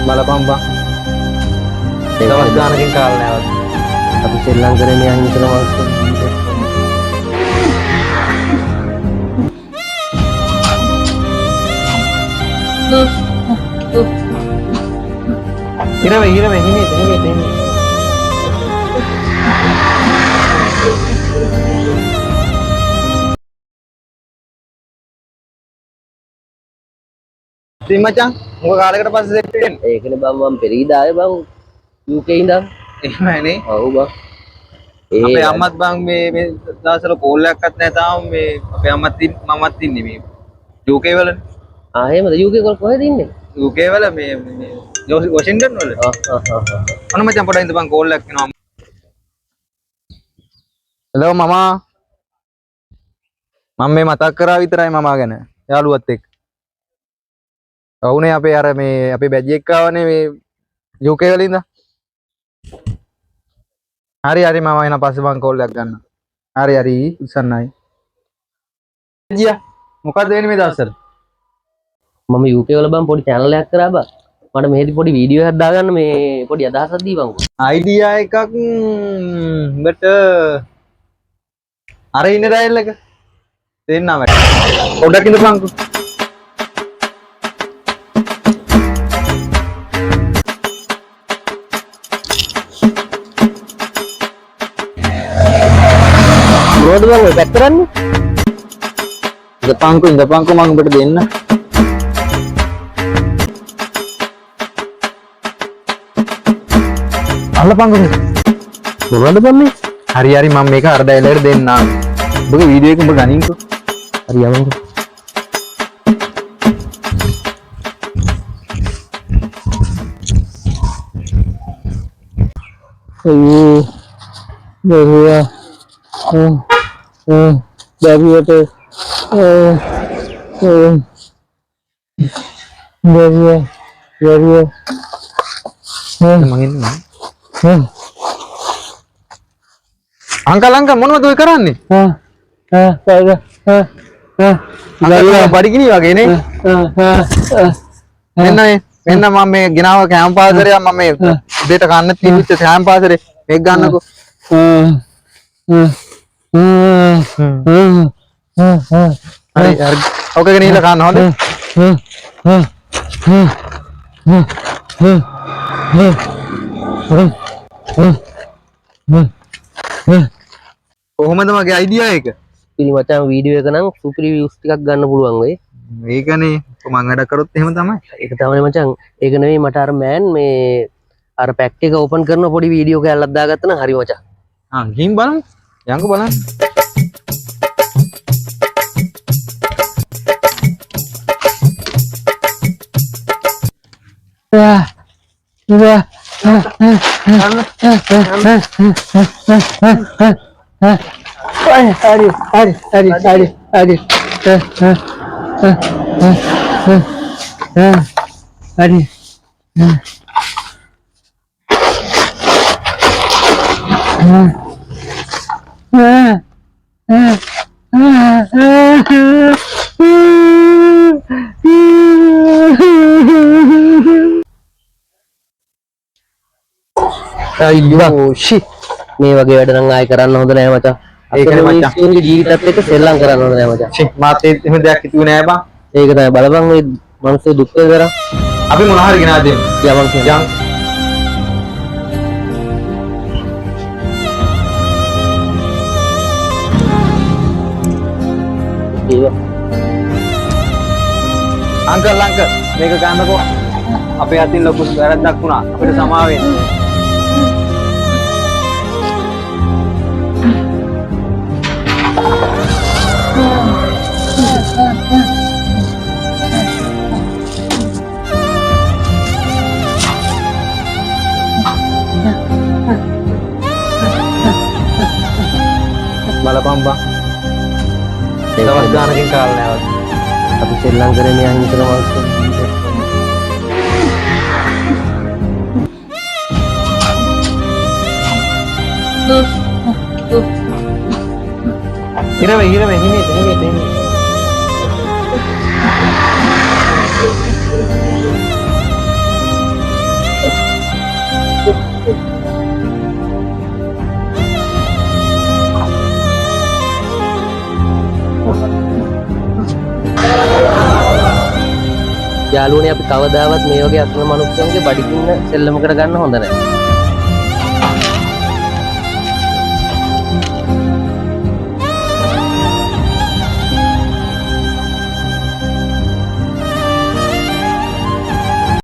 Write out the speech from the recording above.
බලපන් බං. දවස් ගානකින් කාලා නැවත්. අපි ශ්‍රී ලංකාවේ මේ අහිංසක මිනිස්සු හිරවේ හිමීට. ඉතින් මචං මොකක් කාලයකට පස්සේ සෙට් වෙන්නේ? ඒකනේ බං මම පෙරීදා ආවේ බං UK ඉඳන්. එහෙමනේ. ඔව් බං. අපේ අම්මත් බං මේ දවස්වල කෝල් එකක්වත් නැහැ තාම මේ අපේ අම්මත් මමත් ඉන්නේ මේ UK වලනේ. එහෙමද UK වල කොහෙද ඉන්නේ? UK වල මේ වොෂින්ටන් වල. අන්න මචං පොඩ්ඩක් ඉඳපන් කෝල් එකක් එනවා. හෙලෝ මමා. මම මේ මතක් කරා විතරයි මමා ගැන. යාළුවත් එක්ක. ඔවුනේ අපේ අර මේ අපේ බැජ් එක ආවනේ මේ UK වල ඉඳන්. හරි මම එන පස්සේ මං කෝල් එකක් ගන්න. හරි උසන්නයි. ජියා මොකද වෙන්නේ මේ දවස්වල? මම UK වල බං පොඩි channel එකක් කරා බං. මට මෙහෙදි පොඩි වීඩියෝ එකක් දාගන්න මේ පොඩි අදහසක් දීපන්කෝ. අයිඩියා එකක් බට අර ඉන්න ඩයල් එක දෙන්නම් මට. පොඩ්ඩක් ඉඳපන්කෝ. මොකද බං ඔය පැක් කරන්නේ? ඉඳපන්කෝ මම ඔබට දෙන්න. අල්ලපන්කෝ. මොනවද බං මේ? හරි මම මේක අර ඩයලර් දෙන්නම්. ඔබගේ වීඩියෝ එක ඔබ ගනින්කෝ. හරි යවන්කෝ. දරුවට අංකල් මොනවද ඔය කරන්නේ? බඩගිනි වගේ නේ. මෙන්න මම මේ ගෙනාව කෑම පාසලේ මම මේ උදේට කන්න තිබිච්ච කෑම පාසලේ මේක ගන්නකෝ. හරි ඔක ගෙනීලා කන්න හොඳ. කොහොමද මගේ අයිඩියා එක? ඉතින් මචං වීඩියෝ එක නම් සුපිරි views ටිකක් ගන්න පුළුවන් වෙයි. මේකනේ මම වැඩ කරොත් එහෙම තමයි. ඒක තමයි මචං. ඒක නෙවෙයි මට අර මෑන් මේ අර පැක් එක ඕපන් කරන පොඩි වීඩියෝ කෑල්ලක් දාගත්තා නම් හරි මචං. ගිහින් බලන්න. යන්කෝ බලන්න. අයියෝ shit මේ වගේ වැඩ නම් ආයෙ කරන්න හොඳ නෑ මචං. ඒකනේ මචං. මිනිස්සුන්ගේ ජීවිතත් එක්ක සෙල්ලම් කරන්න හොඳ නෑ මචං. මාත් එහෙම දෙයක් හිතුවේ නෑ බං. ඒක තමයි බලපන් ඔය මිනිස්සු දුක් වෙනවා. අපි මොන හරි ගෙනා දෙමු. යමන් කියනවා. අංකල් මේක ගන්නකෝ. අපේ අතින් ලොකු වැරද්දක් වුණා. අපිට සමාව වෙන්න. බලපන් බං. දවස් ගානකින් කාලා නැවත්. අපි ශ්‍රී ලංකාවේ මේ අහිංසක මිනිස්සු හිරවේ හිමීට. යාළුවනේ අපි කවදාවත් මේ වගේ අසන මනුස්සයන්ගේ බඩගින්න සෙල්ලම කරගන්න හොඳ නැහැ.